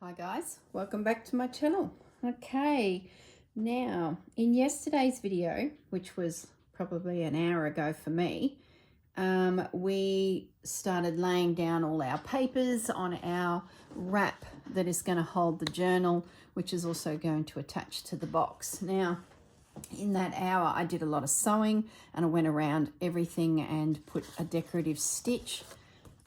Hi guys, welcome back to my channel. Okay, now in yesterday's video, which was probably an hour ago for me, we started laying down all our papers on our wrap that is going to hold the journal, which is also going to attach to the box. Now, in that hour, I did a lot of sewing and I went around everything and put a decorative stitch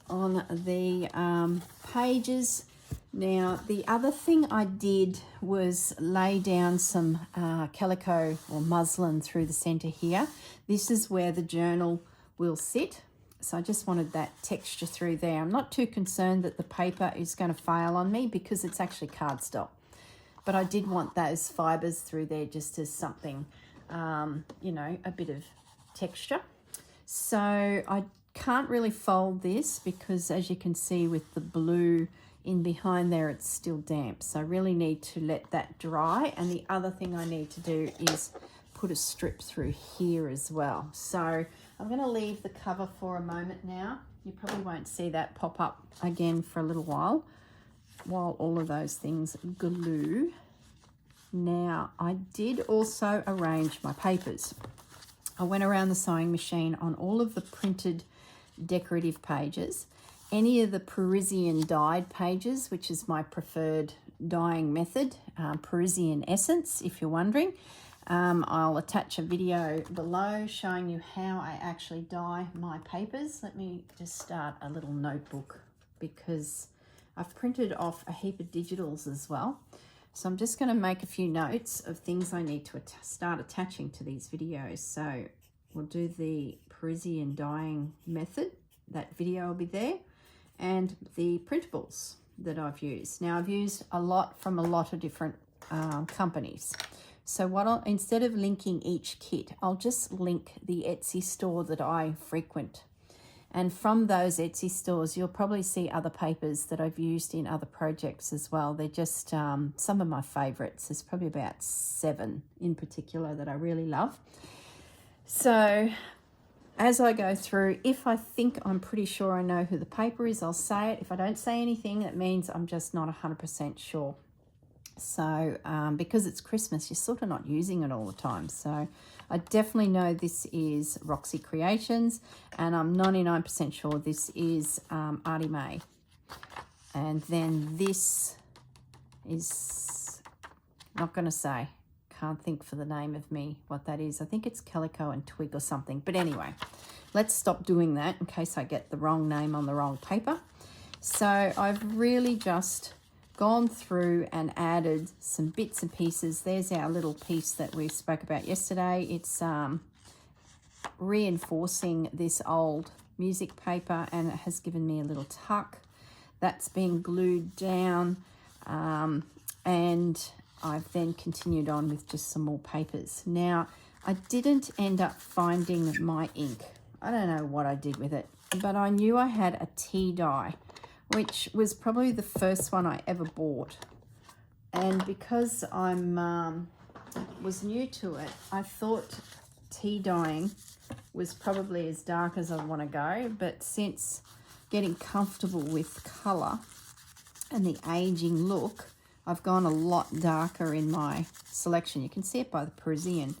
on the pages. Now, the other thing I did was lay down some calico or muslin through the center here. This is where the journal will sit. So I just wanted that texture through there. I'm not too concerned that the paper is going to fail on me because it's actually cardstock. But I did want those fibers through there just as something, you know, a bit of texture. So I can't really fold this because, as you can see with the blue in behind there, it's still damp. So I really need to let that dry. And the other thing I need to do is put a strip through here as well. So I'm going to leave the cover for a moment now. You probably won't see that pop up again for a little while all of those things glue. Now, I did also arrange my papers. I went around the sewing machine on all of the printed decorative pages, any of the Parisian dyed pages, which is my preferred dyeing method, Parisian Essence, if you're wondering. I'll attach a video below showing you how I actually dye my papers. Let me just start a little notebook because I've printed off a heap of digitals as well. So I'm just going to make a few notes of things I need to start attaching to these videos. So we'll do the Parisian dyeing method. That video will be there. And the printables that I've used. Now, I've used a lot from a lot of different companies. So instead of linking each kit, I'll just link the Etsy store that I frequent. And from those Etsy stores, you'll probably see other papers that I've used in other projects as well. They're just some of my favorites. There's probably about 7 in particular that I really love. So as I go through, if I think I'm pretty sure I know who the paper is, I'll say it. If I don't say anything, that means I'm just not 100% sure. So because it's Christmas, you're sort of not using it all the time. So I definitely know this is Roxy Creations, and I'm 99% sure this is Artymaze. And then this is, not going to say, can't think for the name of me what that is. I think it's Calico and Twig or something. But anyway, let's stop doing that in case I get the wrong name on the wrong paper. So I've really just gone through and added some bits and pieces. There's our little piece that we spoke about yesterday. It's reinforcing this old music paper, and it has given me a little tuck. That's been glued down, and I've then continued on with just some more papers. Now, I didn't end up finding my ink. I don't know what I did with it, but I knew I had a tea dye, which was probably the first one I ever bought. And because I'm was new to it, I thought tea dyeing was probably as dark as I want to go. But since getting comfortable with colour and the aging look, I've gone a lot darker in my selection. You can see it by the Persian.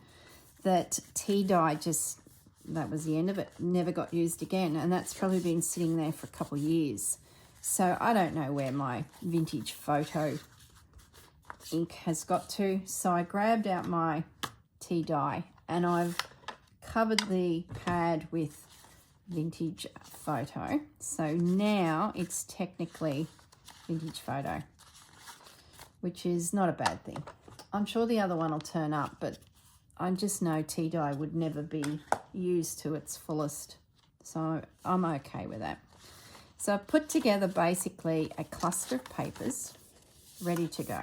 That tea dye just, that was the end of it. Never got used again. And that's probably been sitting there for a couple of years. So I don't know where my vintage photo ink has got to. So I grabbed out my tea dye and I've covered the pad with vintage photo. So now it's technically vintage photo, which is not a bad thing. I'm sure the other one will turn up, but I just know tea dye would never be used to its fullest. So I'm okay with that. So I've put together basically a cluster of papers ready to go.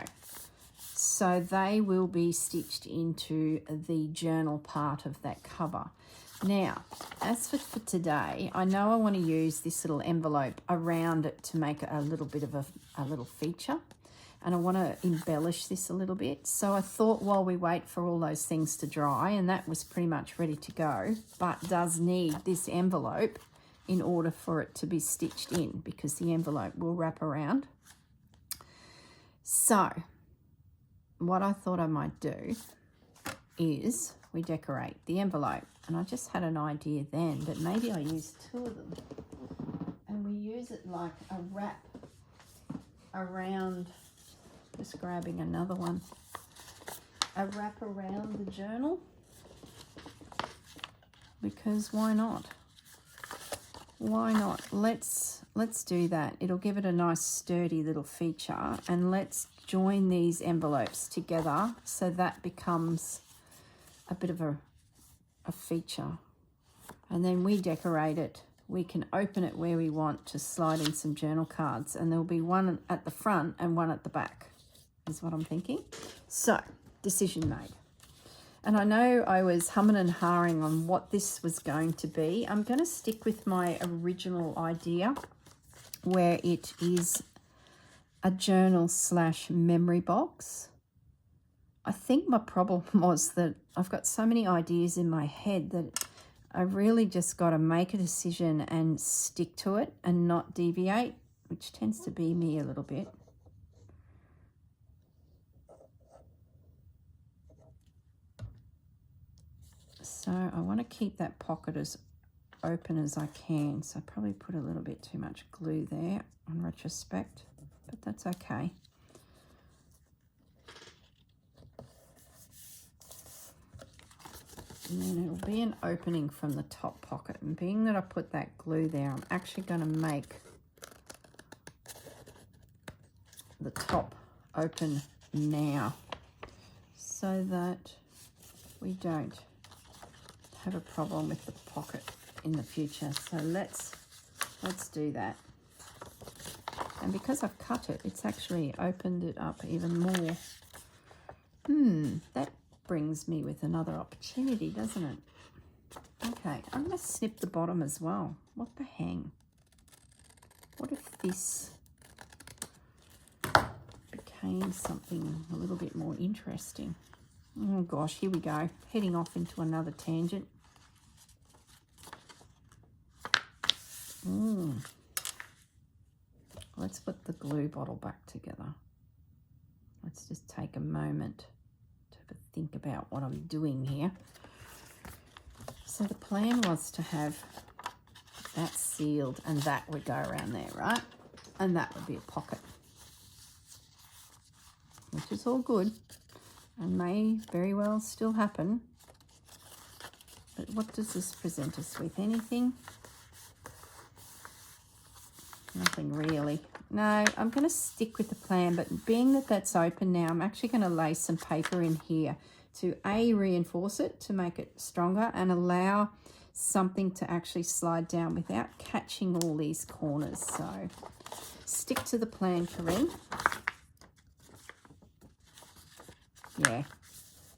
So they will be stitched into the journal part of that cover. Now, as for today, I know I want to use this little envelope around it to make a little bit of a little feature. And I want to embellish this a little bit. So I thought while we wait for all those things to dry, and that was pretty much ready to go, but does need this envelope in order for it to be stitched in because the envelope will wrap around. So what I thought I might do is we decorate the envelope, and I just had an idea then that maybe I use 2 of them and we use it like a wrap around, just grabbing another one, a wrap around the journal, because why not? Why not? Let's do that. It'll give it a nice sturdy little feature, and let's join these envelopes together so that becomes a bit of a feature. And then we decorate it. We can open it where we want to slide in some journal cards, and there'll be one at the front and one at the back, is what I'm thinking. So, decision made. And I know I was humming and hawing on what this was going to be. I'm going to stick with my original idea, where it is a journal / memory box. I think my problem was that I've got so many ideas in my head that I really just got to make a decision and stick to it and not deviate, which tends to be me a little bit. So I want to keep that pocket as open as I can. So I probably put a little bit too much glue there on retrospect, but that's okay. And then it'll be an opening from the top pocket. And being that I put that glue there, I'm actually going to make the top open now so that we don't have a problem with the pocket in the future. So let's do that. And because I've cut it, it's actually opened it up even more. That brings me with another opportunity, doesn't it? Okay, I'm going to snip the bottom as well. What the hang? What if this became something a little bit more interesting? Oh gosh, here we go. Heading off into another tangent. Let's put the glue bottle back together. Let's just take a moment to have a think about what I'm doing here. So the plan was to have that sealed and that would go around there, right? And that would be a pocket, which is all good and may very well still happen. But what does this present us with? Anything? Nothing really. No, I'm going to stick with the plan, but being that that's open now, I'm actually going to lay some paper in here to reinforce it, to make it stronger and allow something to actually slide down without catching all these corners. So stick to the plan, Corrine. Yeah,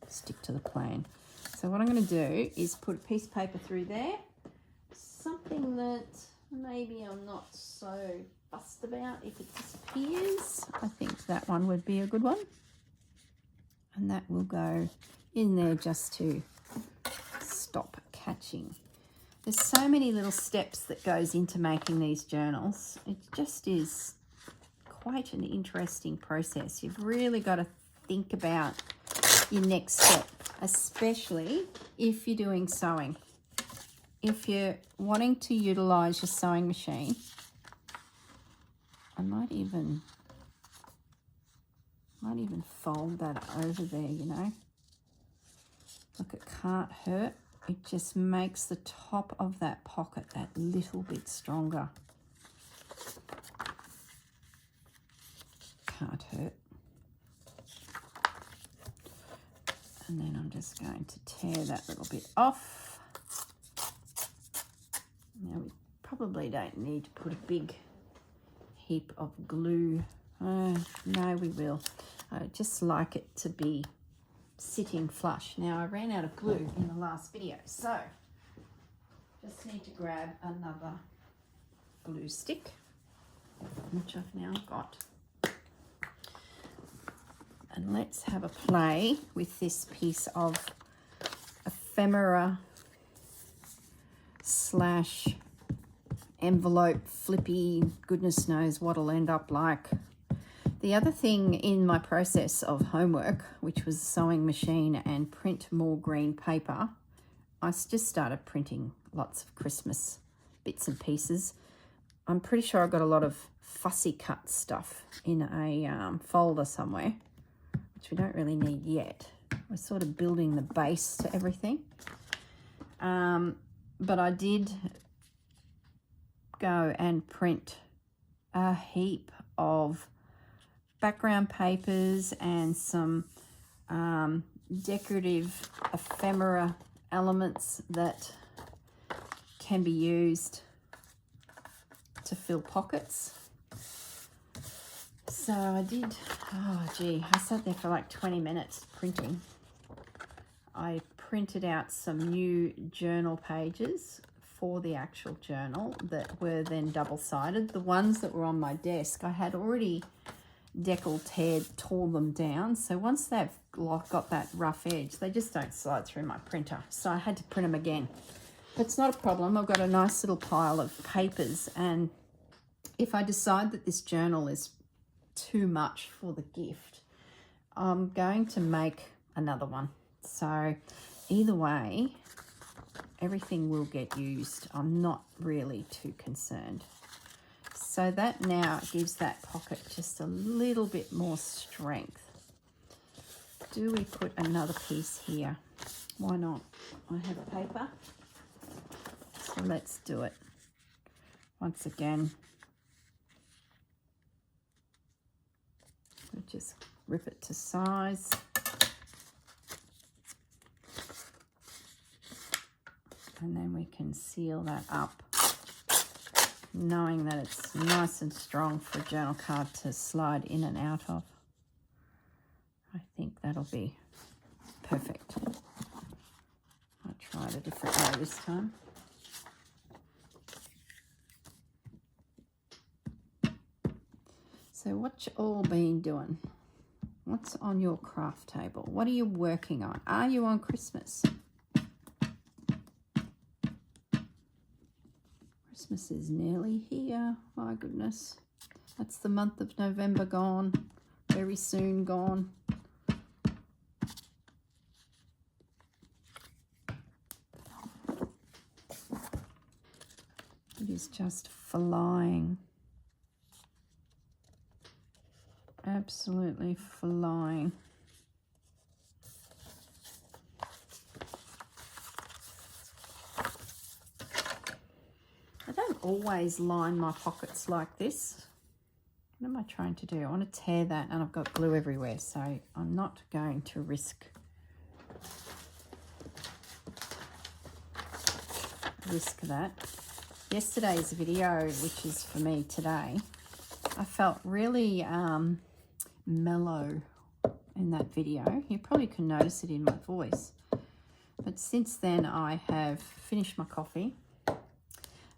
stick to the plan. So what I'm going to do is put a piece of paper through there, something that maybe I'm not so fussed about if it disappears. I think that one would be a good one. And that will go in there just to stop catching. There's so many little steps that goes into making these journals. It just is quite an interesting process. You've really got to think about your next step, especially if you're doing sewing. If you're wanting to utilize your sewing machine, I might even fold that over there, you know. Look, it can't hurt. It just makes the top of that pocket that little bit stronger. Can't hurt. And then I'm just going to tear that little bit off. Now we probably don't need to put a big heap of glue. No, we will. I just like it to be sitting flush. Now I ran out of glue in the last video, so just need to grab another glue stick, which I've now got. And let's have a play with this piece of ephemera / envelope flippy, goodness knows what it'll end up like. The other thing in my process of homework, which was sewing machine and print more green paper, I just started printing lots of Christmas bits and pieces. I'm pretty sure I got a lot of fussy cut stuff in a folder somewhere, which we don't really need yet. We're sort of building the base to everything. But I did go and print a heap of background papers and some decorative ephemera elements that can be used to fill pockets. So I did, I sat there for like 20 minutes printing. I printed out some new journal pages for the actual journal that were then double-sided. The ones that were on my desk, I had already tore them down. So once they've got that rough edge, they just don't slide through my printer. So I had to print them again. But it's not a problem. I've got a nice little pile of papers, and if I decide that this journal is too much for the gift, I'm going to make another one. So either way, everything will get used. I'm not really too concerned. So that now gives that pocket just a little bit more strength. Do we put another piece here? Why not? I have a paper. So let's do it. Once again, we'll just rip it to size. And then we can seal that up, knowing that it's nice and strong for a journal card to slide in and out of. I think that'll be perfect. I tried a different way this time. So what you all been doing? What's on your craft table? What are you working on? Are you on Christmas? Christmas is nearly here. My goodness. That's the month of November gone. Very soon gone. It is just flying. Absolutely flying. I don't always line my pockets like this. What am I trying to do? I want to tear that, and I've got glue everywhere, so I'm not going to risk that. Yesterday's video, which is for me today, I felt really mellow in that video. You probably can notice it in my voice. But since then, I have finished my coffee.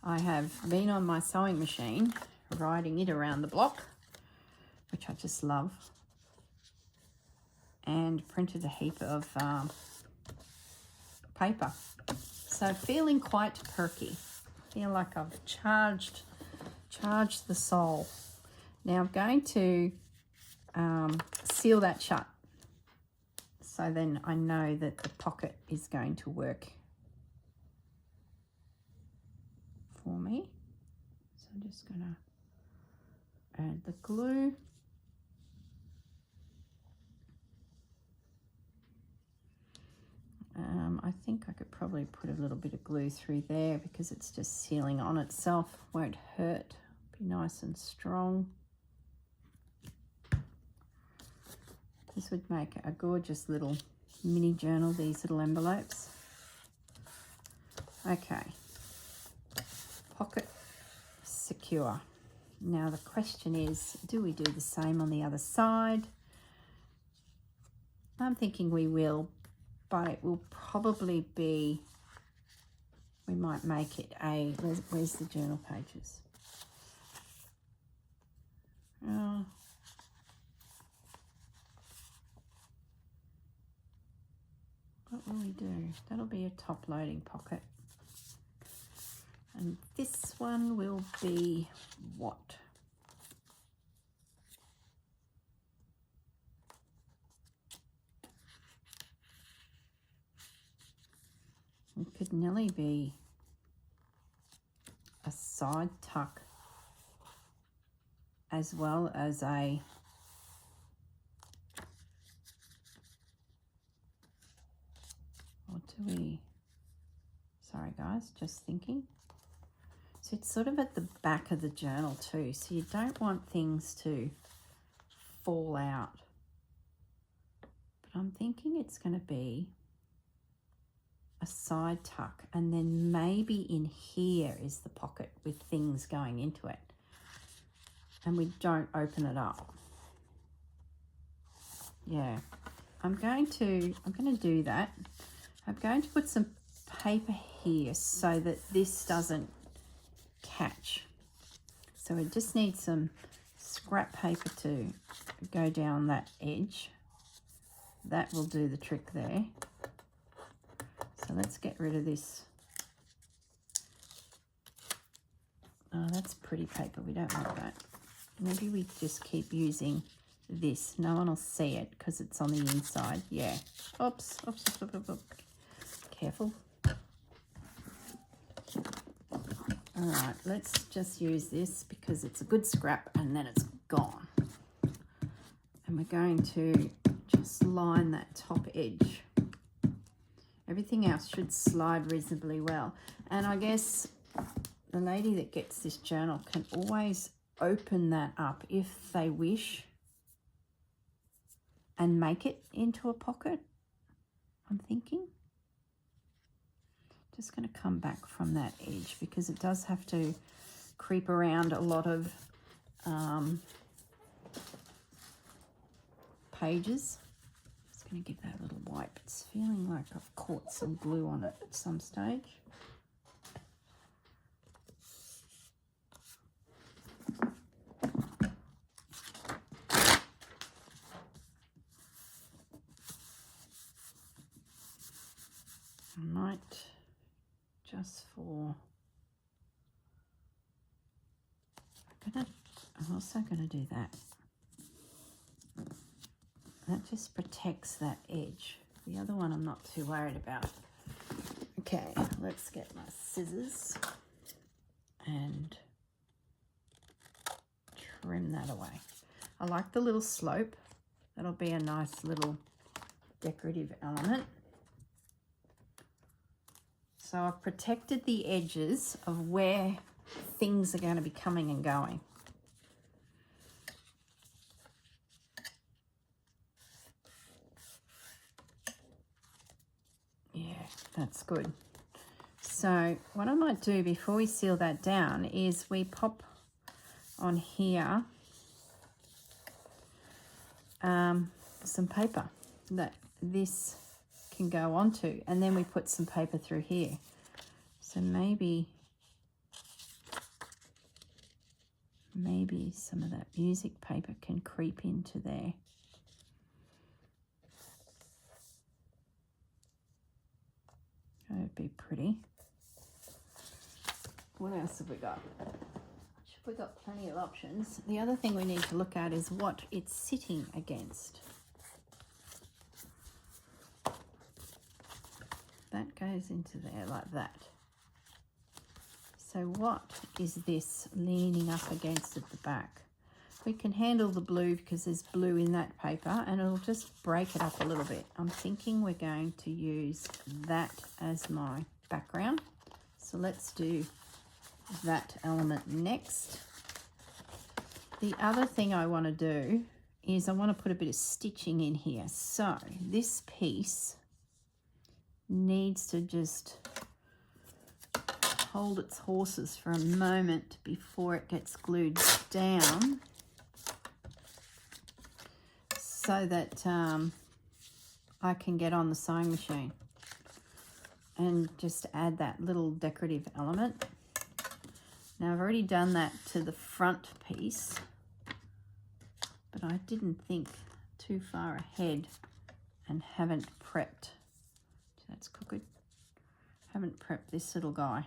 I have been on my sewing machine, riding it around the block, which I just love, and printed a heap of paper. So feeling quite perky. Feel like I've charged the soul. Now I'm going to seal that shut, so then I know that the pocket is going to work for me. So I'm just going to add the glue. I think I could probably put a little bit of glue through there because it's just sealing on itself. Won't hurt. Be nice and strong. This would make a gorgeous little mini journal, these little envelopes. Okay. Pocket secure. Now the question is, do we do the same on the other side? I'm thinking we will, but it will probably be, we might make it a, where's the journal pages? Oh. What will we do? That'll be a top loading pocket. And this one will be what? It could nearly be a side tuck as well as a sorry guys, just thinking. So it's sort of at the back of the journal too, so you don't want things to fall out. But I'm thinking it's going to be a side tuck, and then maybe in here is the pocket with things going into it, and we don't open it up. Yeah, I'm going to do that. I'm going to put some paper here so that this doesn't catch. So we just need some scrap paper to go down that edge. That will do the trick there. So let's get rid of this. Oh, that's pretty paper. We don't want that. Maybe we just keep using this. No one will see it because it's on the inside. Yeah. Oops. Oops. Oops, oops, oops, oops. Careful. All right, let's just use this because it's a good scrap and then it's gone. And we're going to just line that top edge. Everything else should slide reasonably well. And I guess the lady that gets this journal can always open that up if they wish and make it into a pocket, I'm thinking. Just going to come back from that edge because it does have to creep around a lot of pages. Just going to give that a little wipe. It's feeling like I've caught some glue on it at some stage. I might just for, I'm also going to do that. That just protects that edge. The other one I'm not too worried about. Okay, let's get my scissors and trim that away. I like the little slope. That'll be a nice little decorative element. So I've protected the edges of where things are going to be coming and going. Yeah, that's good. So what I might do before we seal that down is we pop on here some paper that this can go onto, and then we put some paper through here. So maybe some of that music paper can creep into there. That would be pretty. What else have we got? We've got plenty of options. The other thing we need to look at is what it's sitting against. That goes into there like that. So what is this leaning up against at the back? We can handle the blue because there's blue in that paper, and it'll just break it up a little bit. I'm thinking we're going to use that as my background. So let's do that element next. The other thing I want to do is I want to put a bit of stitching in here. So this piece needs to just hold its horses for a moment before it gets glued down, so that I can get on the sewing machine and just add that little decorative element. Now I've already done that to the front piece, but I didn't think too far ahead and haven't prepped. That's crooked. Haven't prepped this little guy.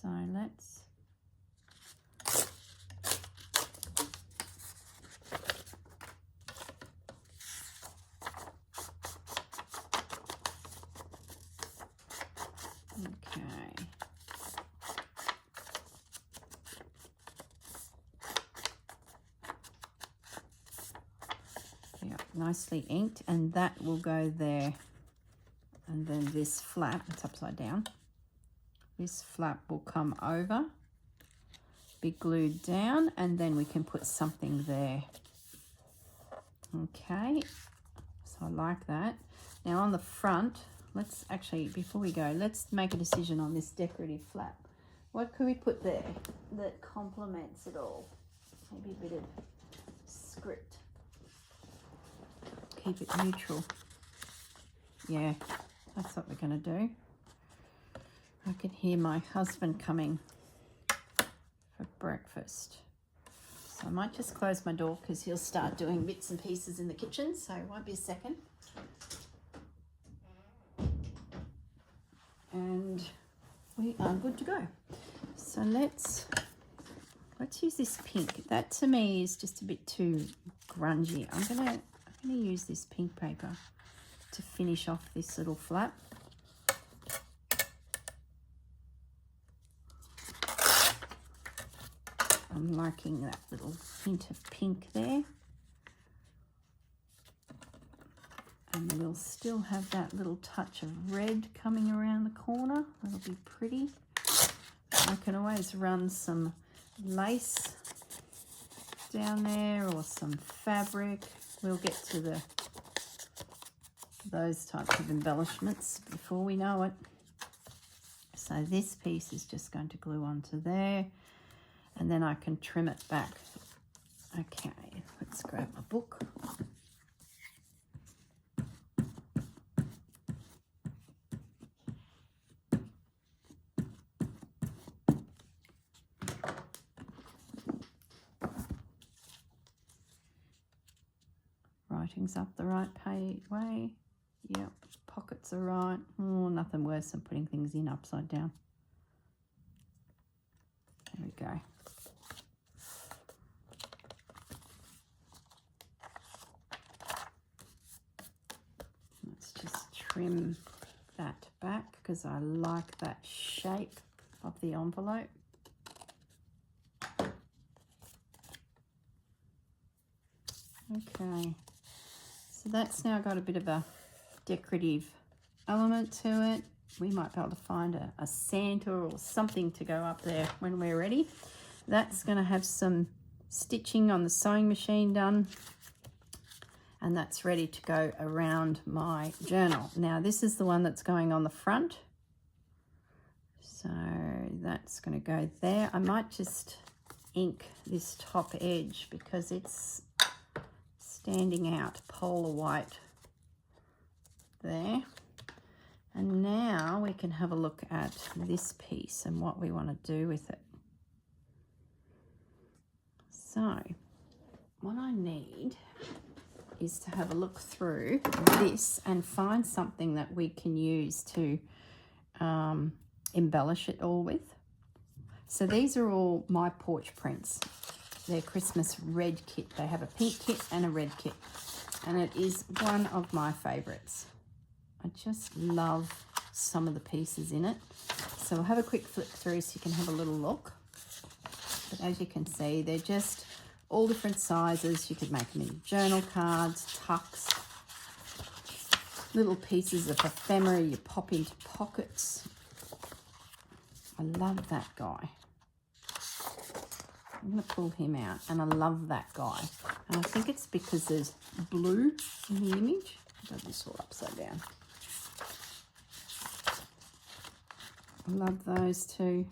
So let's nicely inked, and that will go there. And then this flap, it's upside down, this flap will come over, be glued down, and then we can put something there. Okay, so I like that. Now on the front, let's actually, before we go, let's make a decision on this decorative flap. What could we put there that complements it all? Maybe a bit of script. Keep it neutral. Yeah, that's what we're going to do. I can hear my husband coming for breakfast. So I might just close my door because he'll start doing bits and pieces in the kitchen. So it won't be a second. And we are good to go. So let's use this pink. That to me is just a bit too grungy. I'm gonna use this pink paper to finish off this little flap. I'm liking that little hint of pink there. And we'll still have that little touch of red coming around the corner. That'll be pretty. I can always run some lace down there or some fabric. We'll get to those types of embellishments before we know it. So this piece is just going to glue onto there, and then I can trim it back. Okay, let's grab my book. Writing's up the right way. Yep, pockets are right. Oh, nothing worse than putting things in upside down. There we go. Let's just trim that back because I like that shape of the envelope. Okay, so that's now got a bit of a decorative element to it. We might be able to find a Santa or something to go up there when we're ready. That's going to have some stitching on the sewing machine done, and that's ready to go around my journal. Now this is the one that's going on the front, so that's going to go there. I might just ink this top edge because it's standing out polar white there. And now we can have a look at this piece and what we want to do with it. So what I need is to have a look through this and find something that we can use to embellish it all with. So these are all my porch prints. They're Christmas red kit. They have a pink kit and a red kit, and it is one of my favorites. I just love some of the pieces in it. So I'll have a quick flip through so you can have a little look. But as you can see, they're just all different sizes. You could make them in journal cards, tucks, little pieces of ephemera you pop into pockets. I love that guy. I'm going to pull him out, and I love that guy. And I think it's because there's blue in the image. I've got this all upside down. I love those too.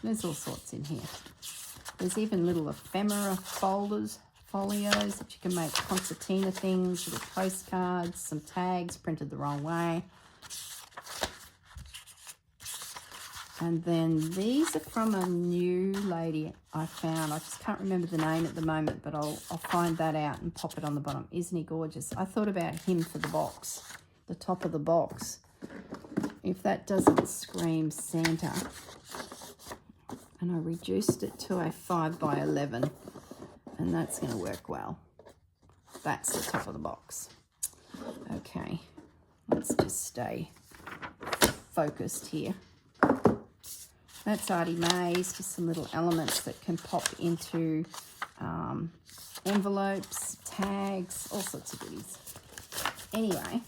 There's all sorts in here. There's even little ephemera folios that you can make concertina things, little postcards, some tags printed the wrong way. And then these are from a new lady I found. I just can't remember the name at the moment, but I'll find that out and pop it on the bottom. Isn't he gorgeous? I thought about him for the box, the top of the box. If that doesn't scream Santa. And I reduced it to a 5 by 11, and that's going to work well. That's the top of the box. Okay, let's just stay focused here. That's Artymaze, just some little elements that can pop into envelopes, tags, all sorts of goodies. Anyway,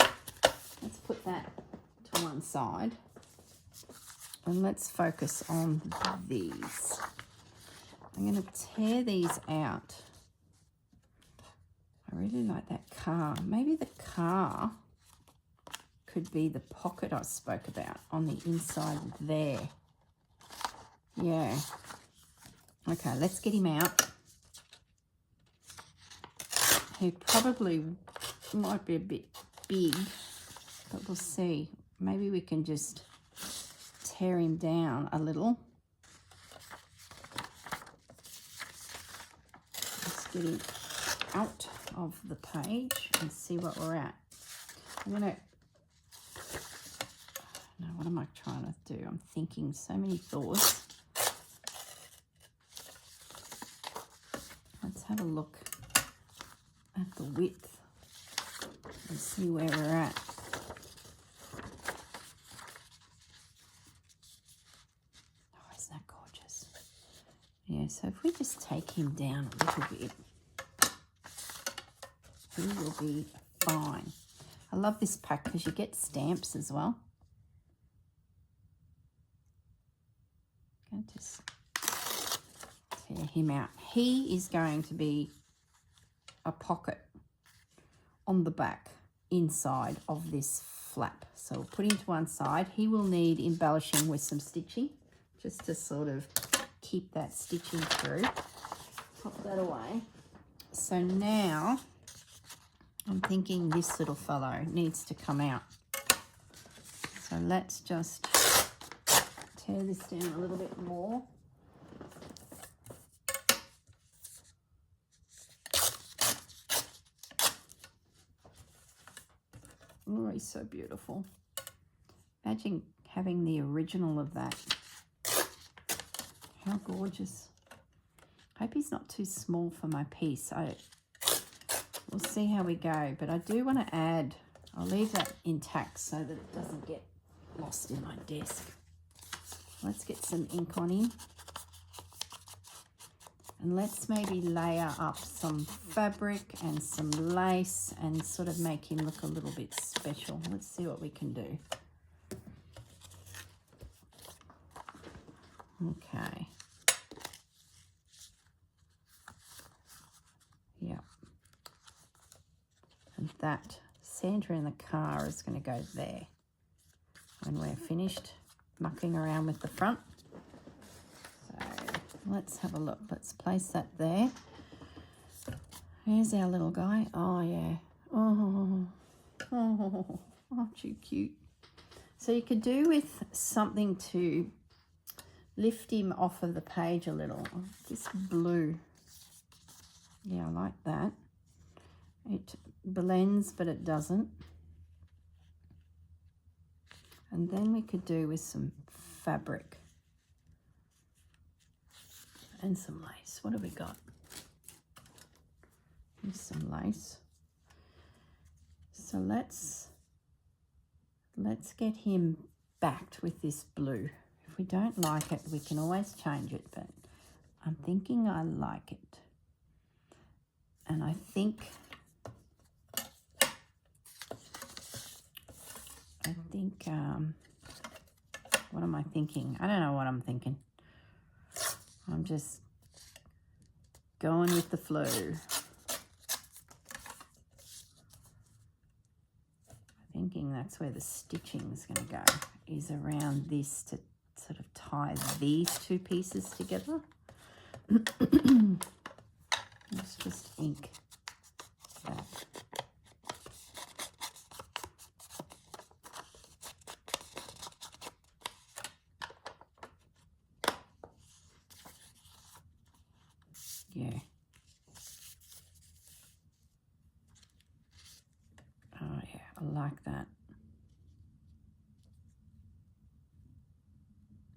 let's put that to one side and let's focus on these. I'm going to tear these out. I really like that car. Maybe the car could be the pocket I spoke about on the inside there. Yeah. Okay, let's get him out. He probably might be a bit big, but we'll see. Maybe we can just tear him down a little. Let's get him out of the page and see what we're at. I'm gonna, no, what am I trying to do? I'm thinking so many thoughts. Let's have a look at the width and see where we're at. Oh, isn't that gorgeous? Yeah, so if we just take him down a little bit, he will be fine. I love this pack because you get stamps as well. I'm going to just tear him out. He is going to be a pocket on the back inside of this flap. So we'll put him to one side. He will need embellishing with some stitching just to sort of keep that stitching through. Pop that away. So now I'm thinking this little fellow needs to come out. So let's just tear this down a little bit more. Oh, he's so beautiful. Imagine having the original of that. How gorgeous. I hope he's not too small for my piece. We'll see how we go, but I do want to add, I'll leave that intact so that it doesn't get lost in my desk. Let's get some ink on him. And let's maybe layer up some fabric and some lace and sort of make him look a little bit special. Let's see what we can do. Okay. Yeah. And that Santa in the car is going to go there when we're finished mucking around with the front. So let's have a look. Let's place that there. Here's our little guy. Oh, yeah. Oh, aren't you cute? So you could do with something to lift him off of the page a little. This blue. Yeah, I like that. It blends, but it doesn't. And then we could do with some fabric and some lace. What have we got? Here's some lace. So let's get him backed with this blue. If we don't like it, we can always change it, but I'm thinking I like it. And I think what am I thinking? I don't know what I'm thinking. I'm just going with the flow. Thinking that's where the stitching is going to go, is around this to sort of tie these two pieces together. Let's just ink that. Yeah. Oh yeah, I like that.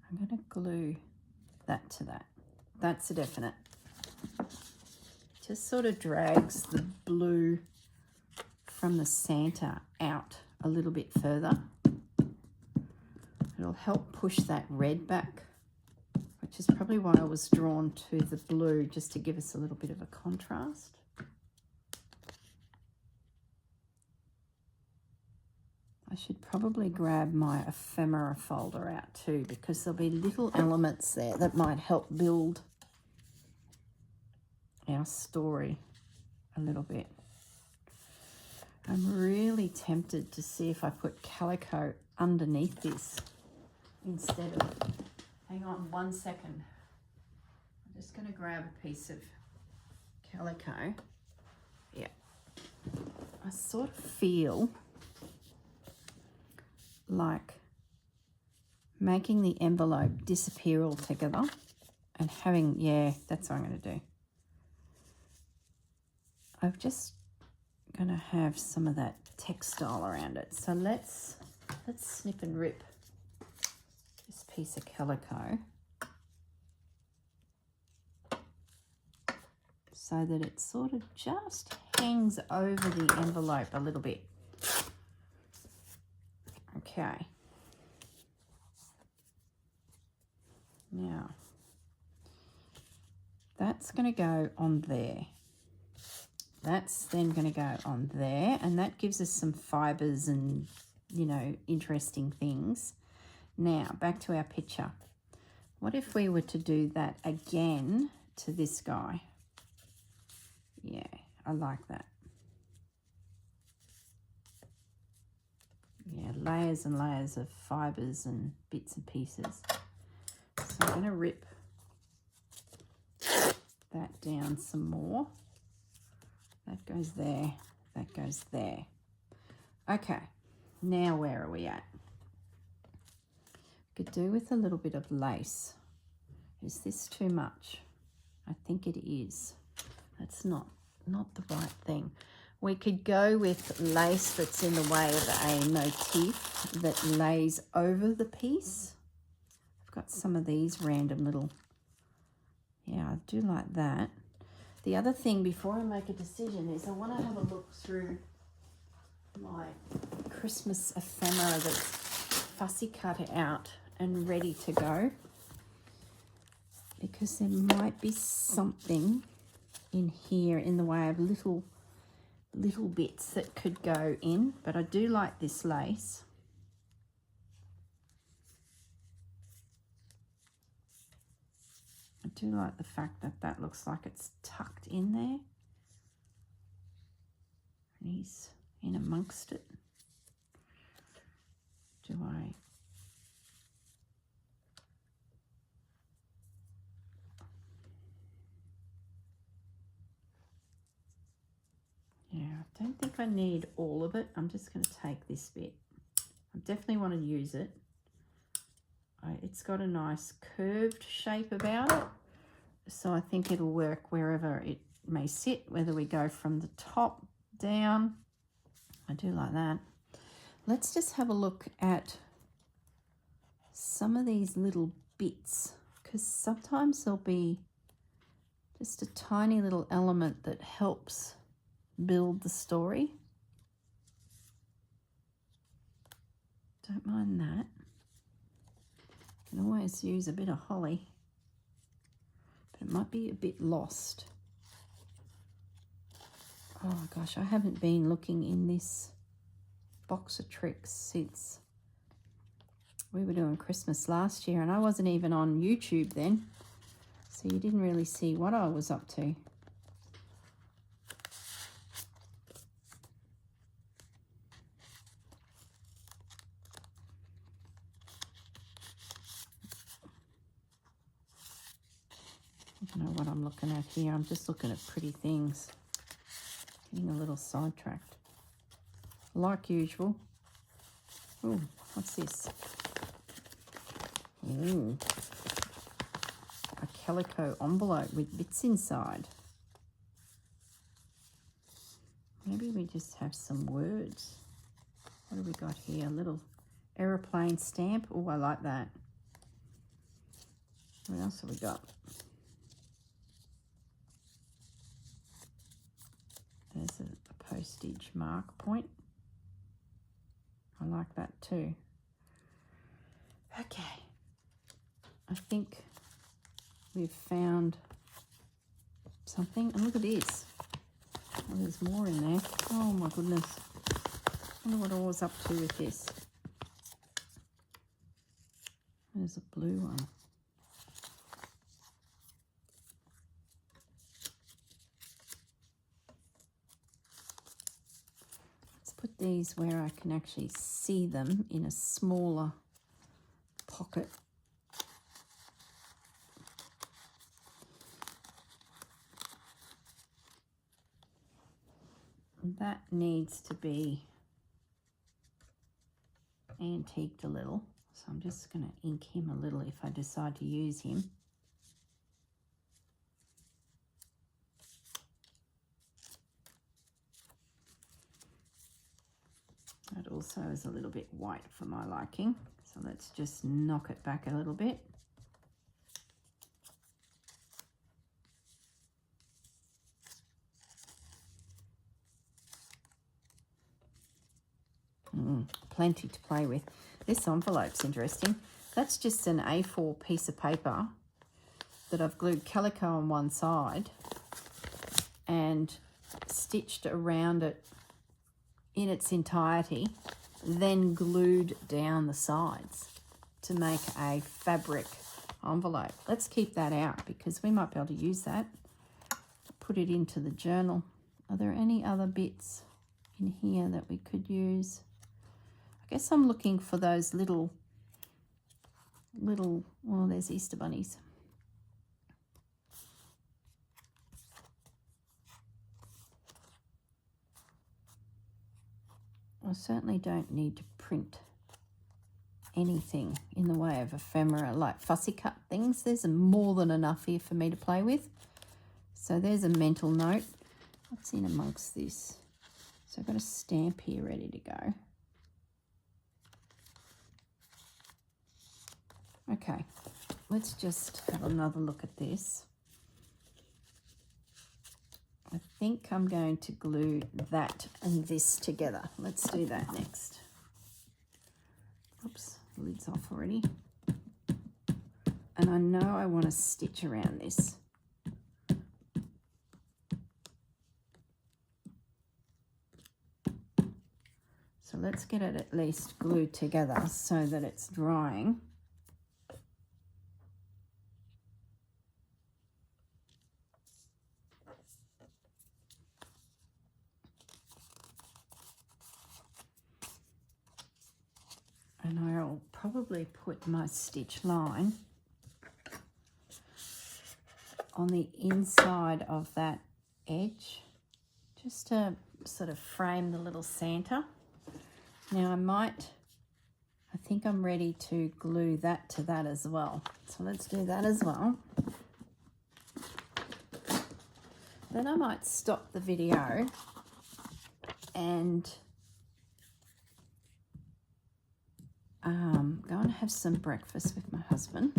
I'm going to glue that to that. That's a definite. Just sort of drags the blue from the Santa out a little bit further. It'll help push that red back, which which is probably why I was drawn to the blue, just to give us a little bit of a contrast. I should probably grab my ephemera folder out too, because there'll be little elements there that might help build our story a little bit. I'm really tempted to see if I put calico underneath this instead of, hang on 1 second. I'm just going to grab a piece of calico. Yeah. I sort of feel like making the envelope disappear altogether and having, yeah, that's what I'm going to do. I'm just going to have some of that textile around it. So let's snip and rip this piece of calico so that it sort of just hangs over the envelope a little bit. Okay. Now, that's going to go on there. That's then going to go on there, and that gives us some fibres and, you know, interesting things. Now, back to our picture. What if we were to do that again to this guy? Yeah, I like that. Yeah, layers and layers of fibres and bits and pieces. So I'm going to rip that down some more. That goes there, that goes there. Okay, now where are we at? Could do with a little bit of lace. Is this too much? I think it is. That's not the right thing. We could go with lace that's in the way of a motif that lays over the piece. I've got some of these random little, yeah, I do like that. The other thing before I make a decision is I want to have a look through my Christmas ephemera that's fussy cut out and ready to go, because there might be something in here in the way of little bits that could go in, but I do like this lace. I do like the fact that that looks like it's tucked in there. And he's in amongst it. Do I? Yeah, I don't think I need all of it. I'm just going to take this bit. I definitely want to use it. It's got a nice curved shape about it, so I think it'll work wherever it may sit, whether we go from the top down. I do like that. Let's just have a look at some of these little bits, because sometimes there'll be just a tiny little element that helps build the story. Don't mind that. Can always use a bit of holly, but it might be a bit lost. Oh gosh, I haven't been looking in this box of tricks since we were doing Christmas last year, and I wasn't even on YouTube then, so you didn't really see what I was up to. I don't know what I'm looking at here. I'm just looking at pretty things. Getting a little sidetracked. Like usual. Oh, what's this? Ooh. A calico envelope with bits inside. Maybe we just have some words. What have we got here? A little aeroplane stamp. Oh, I like that. What else have we got? There's a postage mark point. I like that too. Okay. I think we've found something. And look at this. Oh, there's more in there. Oh my goodness. I wonder what I was up to with this. There's a blue one. Let's put these where I can actually see them in a smaller pocket. That needs to be antiqued a little, so I'm just going to ink him a little if I decide to use him. That also is a little bit white for my liking, so let's just knock it back a little bit. Plenty to play with. This envelope's interesting. That's just an A4 piece of paper that I've glued calico on one side and stitched around it in its entirety, then glued down the sides to make a fabric envelope. Let's keep that out because we might be able to use that. Put it into the journal. Are there any other bits in here that we could use? I guess I'm looking for those little, oh, there's Easter bunnies. I certainly don't need to print anything in the way of ephemera like fussy cut things. There's more than enough here for me to play with. So there's a mental note. What's in amongst this? So I've got a stamp here ready to go. Okay, let's just have another look at this. I think I'm going to glue that and this together. Let's do that next. Oops, lid's off already. And I know I want to stitch around this. So let's get it at least glued together so that it's drying. And I'll probably put my stitch line on the inside of that edge, just to sort of frame the little Santa. Now I think I'm ready to glue that to that as well. So let's do that as well. Then I might stop the video and go and have some breakfast with my husband,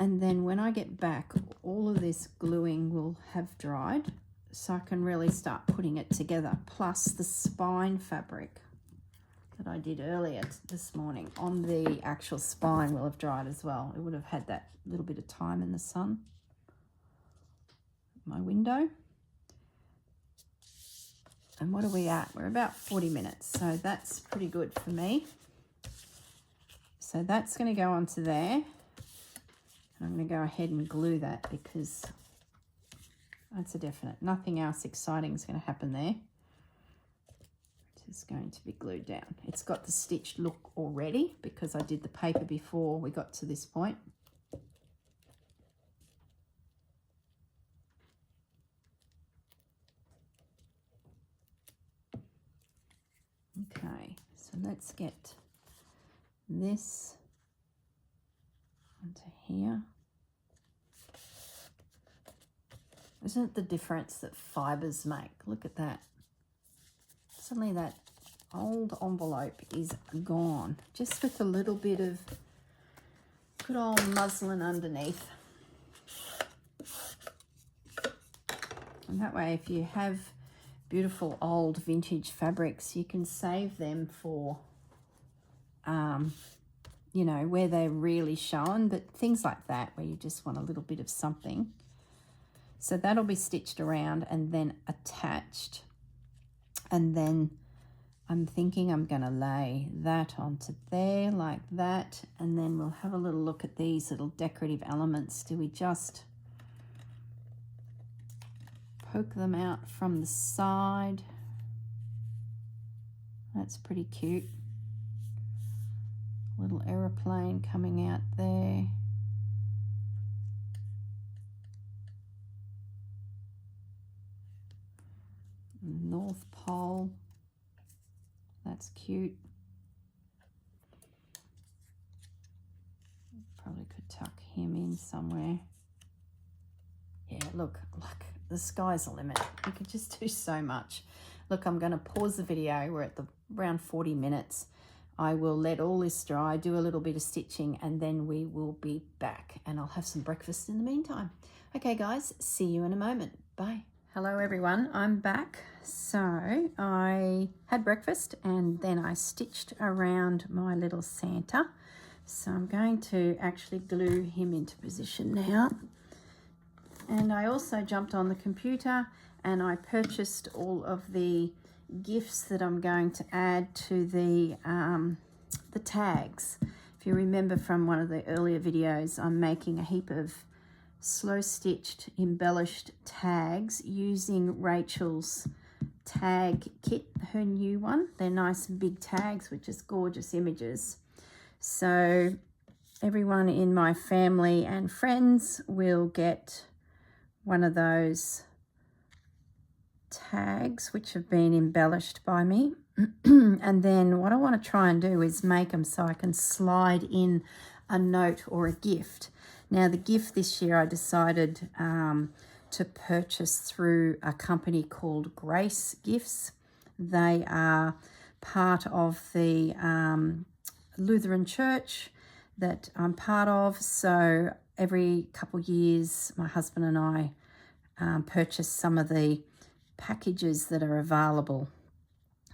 and then when I get back all of this gluing will have dried, so I can really start putting it together, plus the spine fabric that I did earlier this morning on the actual spine will have dried as well. It would have had that little bit of time in the sun. My window. And what are we at? We're about 40 minutes, so that's pretty good for me. So that's going to go onto there. And I'm going to go ahead and glue that because that's a definite. Nothing else exciting is going to happen there. It's going to be glued down. It's got the stitched look already because I did the paper before we got to this point. Okay, so let's get this onto here. Isn't it the difference that fibers make? Look at that. Suddenly that old envelope is gone, just with a little bit of good old muslin underneath. And that way, if you have beautiful old vintage fabrics, you can save them for you know, where they're really shown, but things like that where you just want a little bit of something. So that'll be stitched around and then attached. And then I'm thinking I'm going to lay that onto there like that. And then we'll have a little look at these little decorative elements. Do we just poke them out from the side? That's pretty cute. Little aeroplane coming out there. North Pole. That's cute. Probably could tuck him in somewhere. Yeah, look, the sky's the limit. You could just do so much. Look, I'm going to pause the video. We're at around 40 minutes. I will let all this dry, do a little bit of stitching, and then we will be back. And I'll have some breakfast in the meantime. Okay, guys, see you in a moment. Bye. Hello, everyone. I'm back. So I had breakfast and then I stitched around my little Santa. So I'm going to actually glue him into position now. And I also jumped on the computer and I purchased all of the gifts that I'm going to add to the tags. If you remember from one of the earlier videos, I'm making a heap of slow stitched embellished tags using Rachel's tag kit, her new one. They're nice big tags with just gorgeous images. So everyone in my family and friends will get one of those tags which have been embellished by me. And then what I want to try and do is make them so I can slide in a note or a gift. Now the gift this year I decided to purchase through a company called Grace Gifts. They are part of the Lutheran church that I'm part of. So every couple of years my husband and I purchase some of the packages that are available.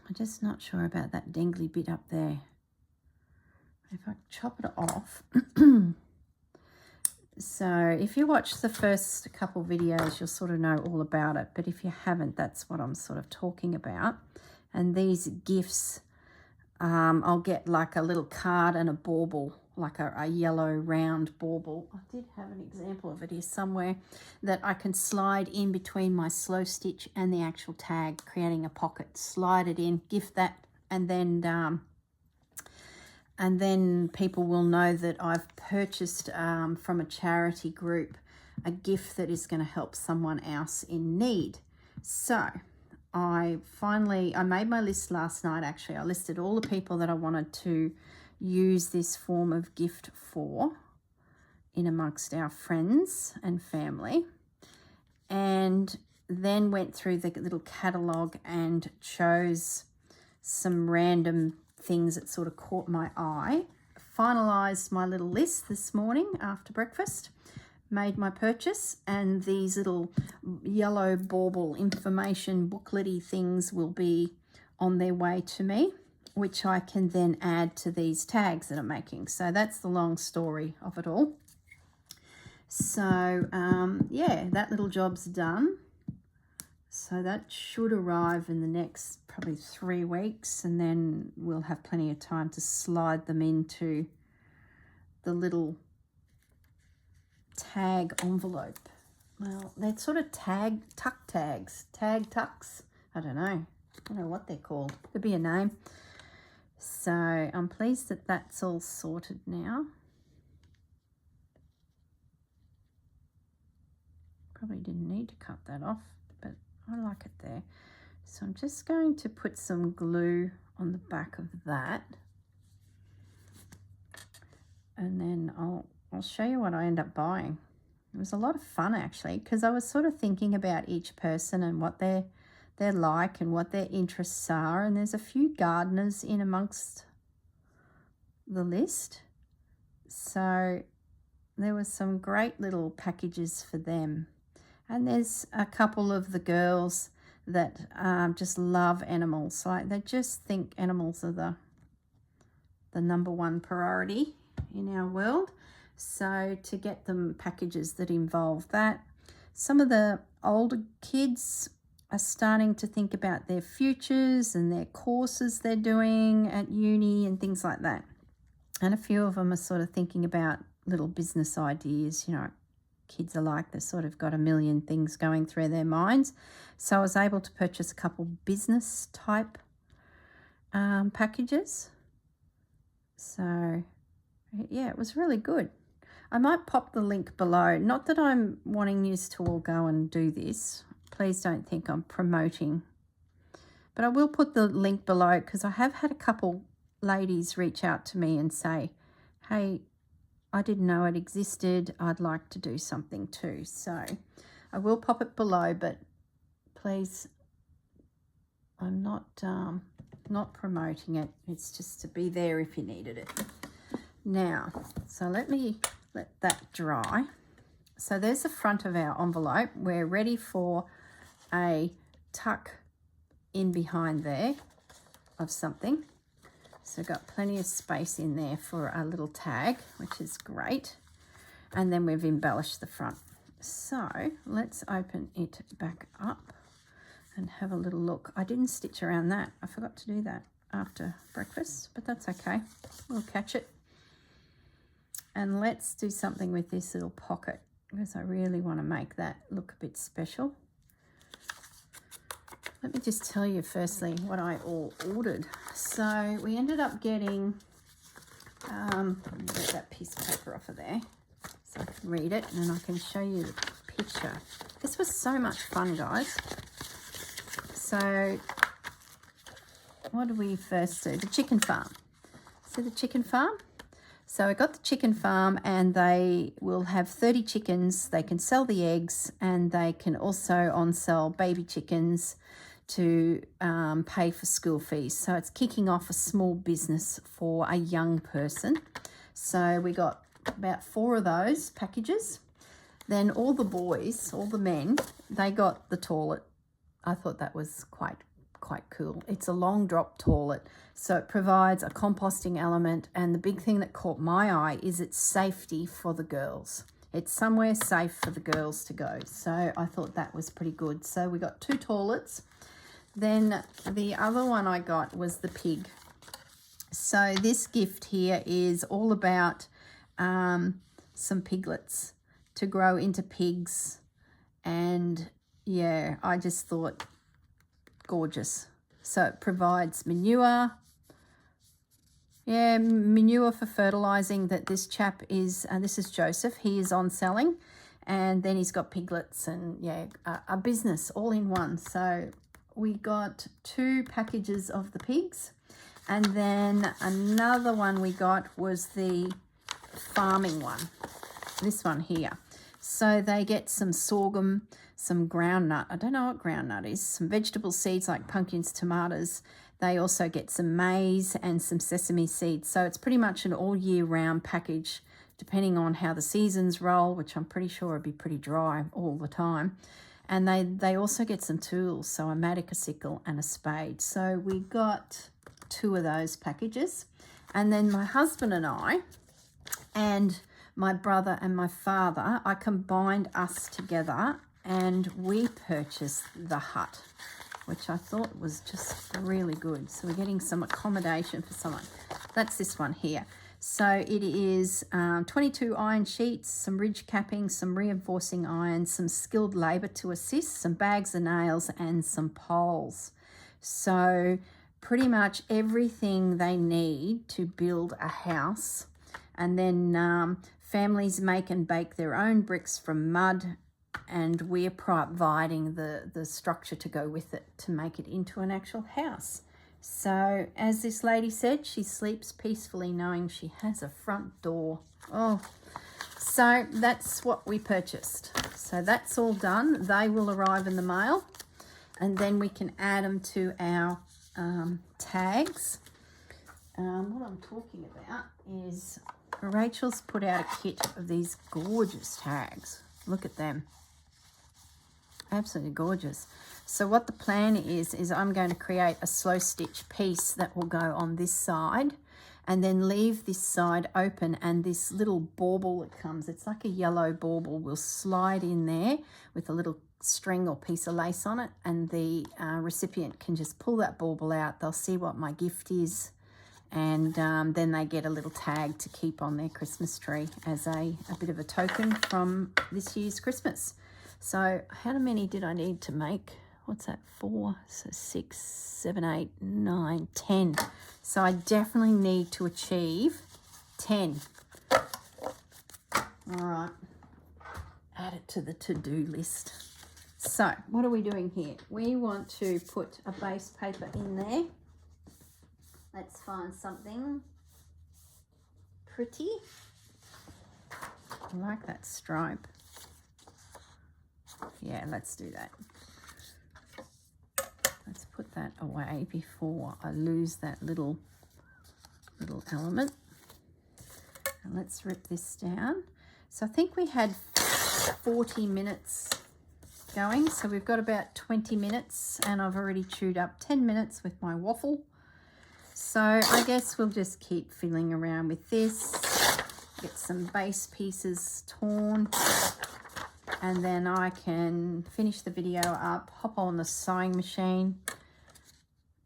I'm just not sure about that dangly bit up there. If I chop it off. So if you watch the first couple videos, you'll sort of know all about it. But if you haven't, that's what I'm sort of talking about. And these gifts, I'll get like a little card and a bauble, like a yellow round bauble. I did have an example of it here somewhere that I can slide in between my slow stitch and the actual tag, creating a pocket. Slide it in, gift that, and then people will know that I've purchased from a charity group a gift that is going to help someone else in need. So I made my list last night. Actually, I listed all the people that I wanted to use this form of gift for in amongst our friends and family, and then went through the little catalogue and chose some random things that sort of caught my eye. Finalized my little list this morning after breakfast, made my purchase, and these little yellow bauble information booklety things will be on their way to me, which I can then add to these tags that I'm making. So that's the long story of it all. So yeah, that little job's done. So that should arrive in the next probably 3 weeks, and then we'll have plenty of time to slide them into the little tag envelope. Well, they're sort of tuck tags, tag tucks. I don't know what they're called. Could be a name. So I'm pleased that that's all sorted now. Probably didn't need to cut that off, but I like it there. So I'm just going to put some glue on the back of that, and then I'll show you what I end up buying. It was a lot of fun actually, because I was sort of thinking about each person and what they're like and what their interests are, and there's a few gardeners in amongst the list, so there was some great little packages for them. And there's a couple of the girls that just love animals. Like they just think animals are the number one priority in our world. So to get them packages that involve that. Some of the older kids are starting to think about their futures and their courses they're doing at uni and things like that. And a few of them are sort of thinking about little business ideas. You know, kids are like, they've sort of got a million things going through their minds. So I was able to purchase a couple business type packages. So yeah, it was really good. I might pop the link below. Not that I'm wanting you to all go and do this. Please don't think I'm promoting. But I will put the link below because I have had a couple ladies reach out to me and say, hey, I didn't know it existed. I'd like to do something too. So I will pop it below, but please, I'm not promoting it. It's just to be there if you needed it. Now, so let that dry. So there's the front of our envelope. We're ready for a tuck in behind there of something. So got plenty of space in there for a little tag, which is great. And then we've embellished the front. So let's open it back up and have a little look. I didn't stitch around that. I forgot to do that after breakfast, but that's okay. We'll catch it. And let's do something with this little pocket because I really want to make that look a bit special. Let me just tell you firstly what I all ordered. So we ended up getting, let me get that piece of paper off of there so I can read it and then I can show you the picture. This was so much fun, guys. So what did we first do? The chicken farm. So the chicken farm. So I got the chicken farm and they will have 30 chickens. They can sell the eggs and they can also on-sell baby chickens to pay for school fees. So it's kicking off a small business for a young person. So we got about 4 of those packages. Then all the boys, all the men, they got the toilet. I thought that was quite cool. It's a long drop toilet, so it provides a composting element, and the big thing that caught my eye is its safety for the girls. It's somewhere safe for the girls to go, so I thought that was pretty good. So we got 2 toilets. Then the other one I got was the pig. So this gift here is all about some piglets to grow into pigs, and yeah, I just thought gorgeous. So it provides manure, manure for fertilizing that this chap is, this is Joseph, he is on selling, and then he's got piglets and yeah, a business all in one. So we got 2 packages of the pigs, and then another one we got was the farming one, this one here. So they get some sorghum, some groundnut. I don't know what groundnut is. Some vegetable seeds like pumpkins, tomatoes. They also get some maize and some sesame seeds. So it's pretty much an all year round package, depending on how the seasons roll, which I'm pretty sure would be pretty dry all the time. And they also get some tools, so a mattock, a sickle and a spade. So we got 2 of those packages. And then my husband and I and my brother and my father, I combined us together and we purchased the hut, which I thought was just really good. So we're getting some accommodation for someone. That's this one here. So it is 22 iron sheets, some ridge capping, some reinforcing iron, some skilled labour to assist, some bags of nails and some poles. So pretty much everything they need to build a house. And then families make and bake their own bricks from mud, and we're providing the structure to go with it to make it into an actual house. So as this lady said, she sleeps peacefully knowing she has a front door. Oh, so that's what we purchased. So that's all done. They will arrive in the mail, and then we can add them to our tags. What I'm talking about is Rachel's put out a kit of these gorgeous tags. Look at them. Absolutely gorgeous. So what the plan is I'm going to create a slow stitch piece that will go on this side, and then leave this side open, and this little bauble that comes, it's like a yellow bauble, will slide in there with a little string or piece of lace on it, and the recipient can just pull that bauble out. They'll see what my gift is, and then they get a little tag to keep on their Christmas tree as a bit of a token from this year's Christmas. So how many did I need to make? What's that? 4, so 6, 7, 8, 9, 10. So I definitely need to achieve 10. All right, add it to the to-do list. So what are we doing here? We want to put a base paper in there. Let's find something pretty. I like that stripe. Yeah, let's do that. Let's put that away before I lose that little element. And let's rip this down. So I think we had 40 minutes going. So we've got about 20 minutes, and I've already chewed up 10 minutes with my waffle. So I guess we'll just keep fiddling around with this, get some base pieces torn, and then I can finish the video up, hop on the sewing machine,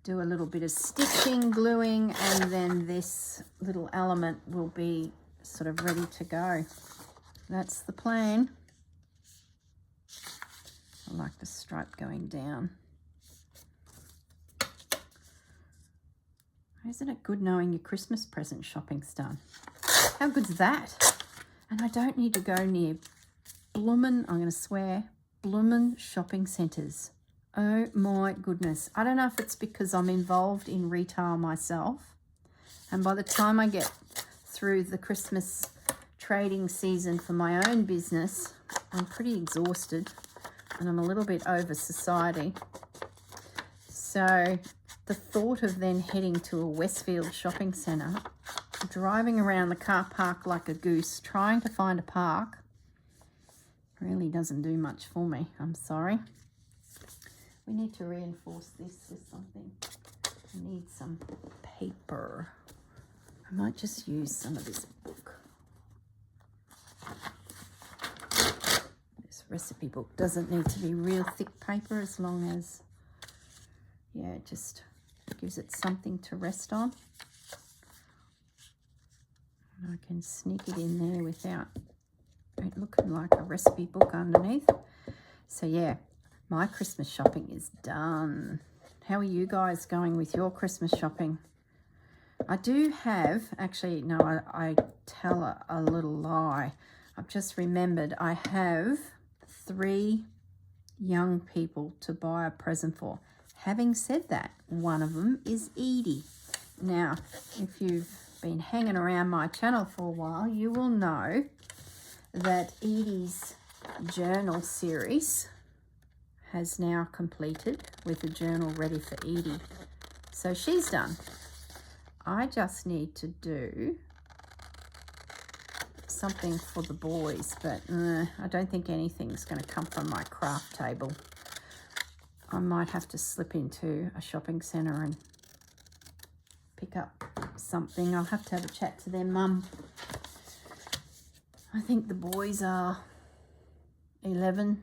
do a little bit of stitching, gluing, and then this little element will be sort of ready to go. That's the plan. I like the stripe going down. Isn't it good knowing your Christmas present shopping's done? How good's that? And I don't need to go near bloomin', I'm going to swear, bloomin' shopping centres. Oh my goodness. I don't know if it's because I'm involved in retail myself, and by the time I get through the Christmas trading season for my own business, I'm pretty exhausted and I'm a little bit over society. So the thought of then heading to a Westfield shopping centre, driving around the car park like a goose, trying to find a park, really doesn't do much for me. I'm sorry. We need to reinforce this with something. I need some paper. I might just use some of this book. This recipe book doesn't need to be real thick paper, as long as, yeah, it just gives it something to rest on. And I can sneak it in there without it looking like a recipe book underneath. So yeah, my Christmas shopping is done. How are you guys going with your Christmas shopping? I do have, actually, no, I tell a little lie. I've just remembered I have 3 young people to buy a present for. Having said that, one of them is Edie. Now, if you've been hanging around my channel for a while, you will know that Edie's journal series has now completed with a journal ready for Edie. So she's done. I just need to do something for the boys, but I don't think anything's going to come from my craft table. I might have to slip into a shopping centre and pick up something. I'll have to have a chat to their mum. I think the boys are 11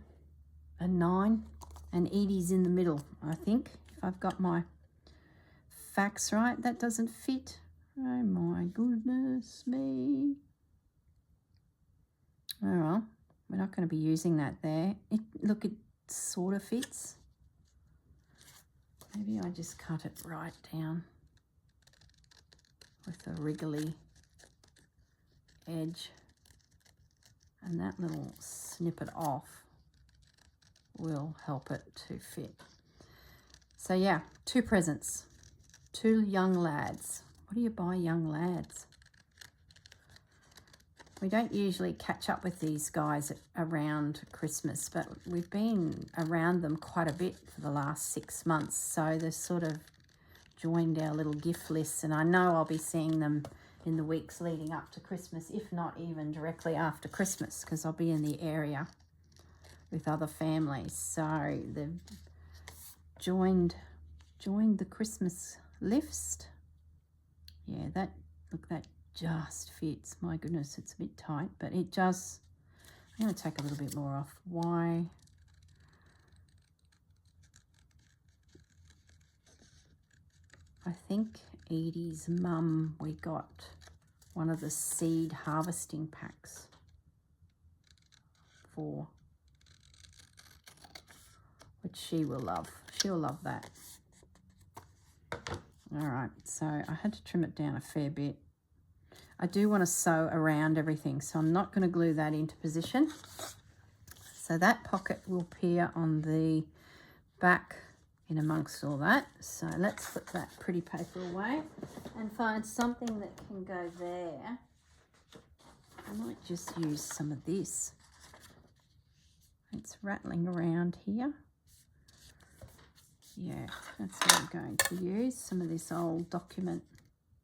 and 9, and Edie's in the middle, I think, if I've got my facts right. That doesn't fit. Oh my goodness me. Oh well, we're not going to be using that there. Look, it sort of fits. Maybe I just cut it right down with a wriggly edge, and that little snippet off will help it to fit. So yeah, 2 presents, 2 young lads. What do you buy young lads? We don't usually catch up with these guys around Christmas, but we've been around them quite a bit for the last 6 months. So they've sort of joined our little gift list, and I know I'll be seeing them in the weeks leading up to Christmas, if not even directly after Christmas, because I'll be in the area with other families. So they've joined the Christmas list. Yeah, that Look, that just fits. My goodness, it's a bit tight, but it just, I'm going to take a little bit more off. Why? I think Edie's mum, we got one of the seed harvesting packs for, which she will love. She'll love that. All right, so I had to trim it down a fair bit. I do want to sew around everything, so I'm not going to glue that into position. So that pocket will appear on the back in amongst all that. So let's put that pretty paper away and find something that can go there. I might just use some of this. It's rattling around here. Yeah, that's what I'm going to use. Some of this old document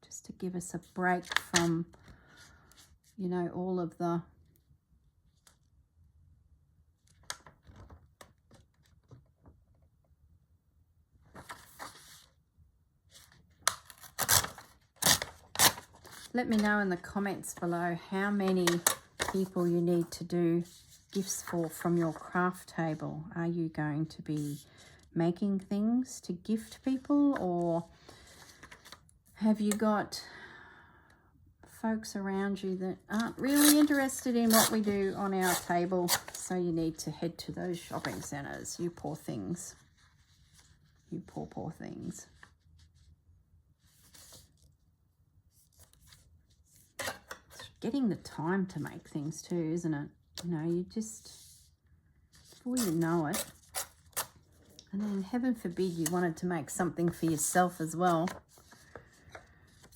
just to give us a break from, you know, all of the let me know in the comments below how many people you need to do gifts for from your craft table. Are you going to be making things to gift people, or have you got folks around you that aren't really interested in what we do on our table, so you need to head to those shopping centres? You poor things. You poor things. It's getting the time to make things too, isn't it? You know, you just, before you know it, and then heaven forbid you wanted to make something for yourself as well.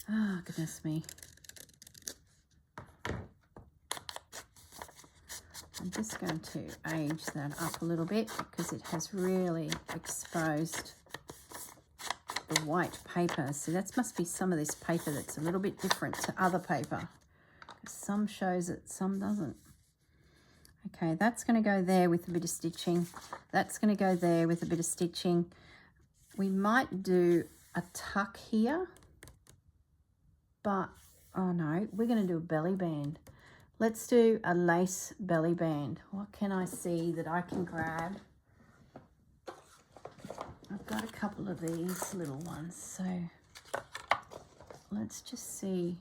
Oh, goodness me. I'm just going to age that up a little bit because it has really exposed the white paper. So that must be some of this paper that's a little bit different to other paper. Some shows it, some doesn't. Okay, that's going to go there with a bit of stitching. That's going to go there with a bit of stitching. We might do a tuck here, but, oh no, we're going to do a belly band. Let's do a lace belly band. What can I see that I can grab? I've got a couple of these little ones, so let's just see.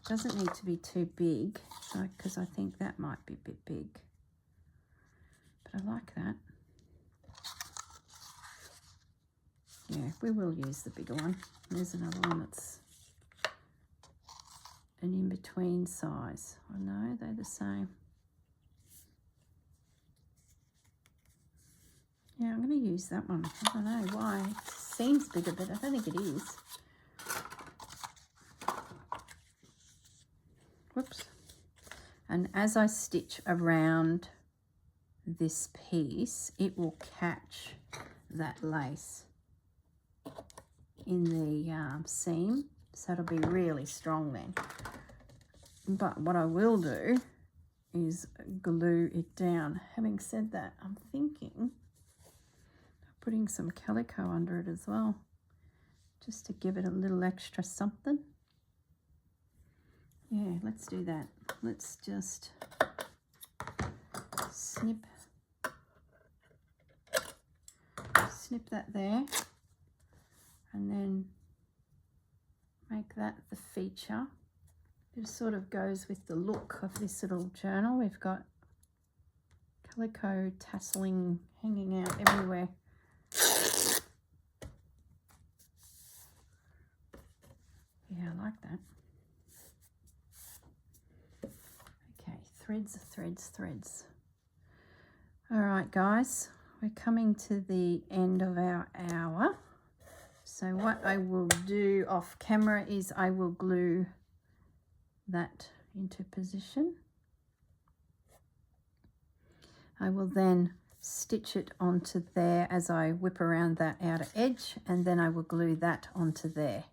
Doesn't need to be too big, because I think that might be a bit big. But I like that. Yeah, we will use the bigger one. There's another one that's an in-between size. Oh no, they're the same. Yeah, I'm going to use that one. I don't know why. It seems bigger, but I don't think it is. Whoops. And as I stitch around this piece, it will catch that lace in the seam, so it'll be really strong then. But what I will do is glue it down. Having said that, I'm thinking of putting some calico under it as well, just to give it a little extra something. Yeah, let's do that. Let's just snip that there, and then make that the feature. It sort of goes with the look of this little journal. We've got calico tasseling hanging out everywhere. Yeah, I like that. Okay, threads, threads, threads. All right, guys, we're coming to the end of our hour. So what I will do off camera is I will glue that into position. I will then stitch it onto there as I whip around that outer edge, and then I will glue that onto there.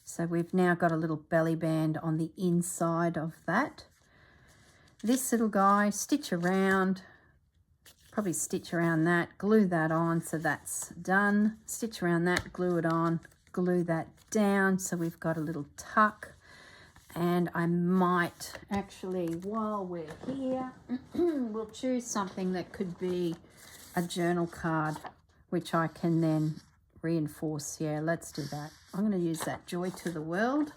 So we've now got a little belly band on the inside of that. This little guy, stitch around, probably stitch around that, glue that on, so that's done. Stitch around that, glue it on, glue that down, so we've got a little tuck. And I might actually, while we're here, we'll choose something that could be a journal card, which I can then reinforce. Yeah, let's do that. I'm going to use that Joy to the World.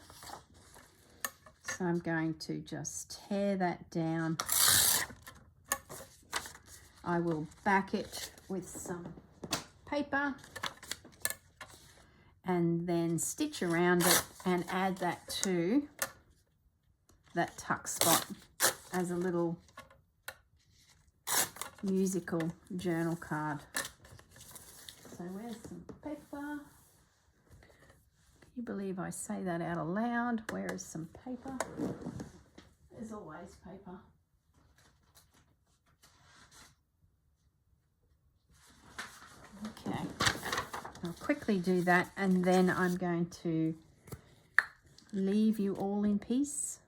So I'm going to just tear that down. I will back it with some paper and then stitch around it and add that to that tuck spot as a little musical journal card. So where's some paper? Can you believe I say that out aloud? Where is some paper? There's always paper. Okay, I'll quickly do that, and then I'm going to leave you all in peace,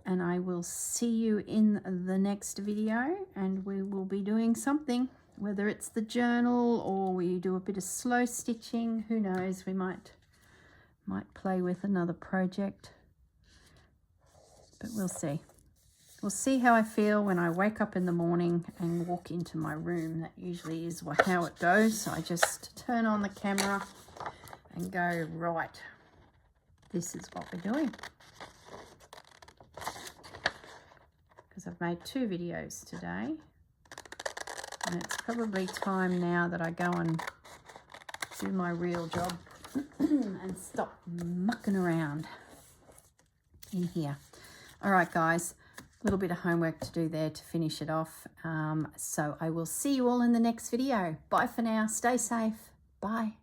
and I will see you in the next video, and we will be doing something, whether it's the journal or we do a bit of slow stitching. Who knows, we might play with another project, but we'll see. We'll see how I feel when I wake up in the morning and walk into my room. That usually is how it goes. So I just turn on the camera and go, right, this is what we're doing. Because I've made 2 videos today. And it's probably time now that I go and do my real job and stop mucking around in here. All right, guys. A little bit of homework to do there to finish it off. So I will see you all in the next video. Bye for now. Stay safe. Bye.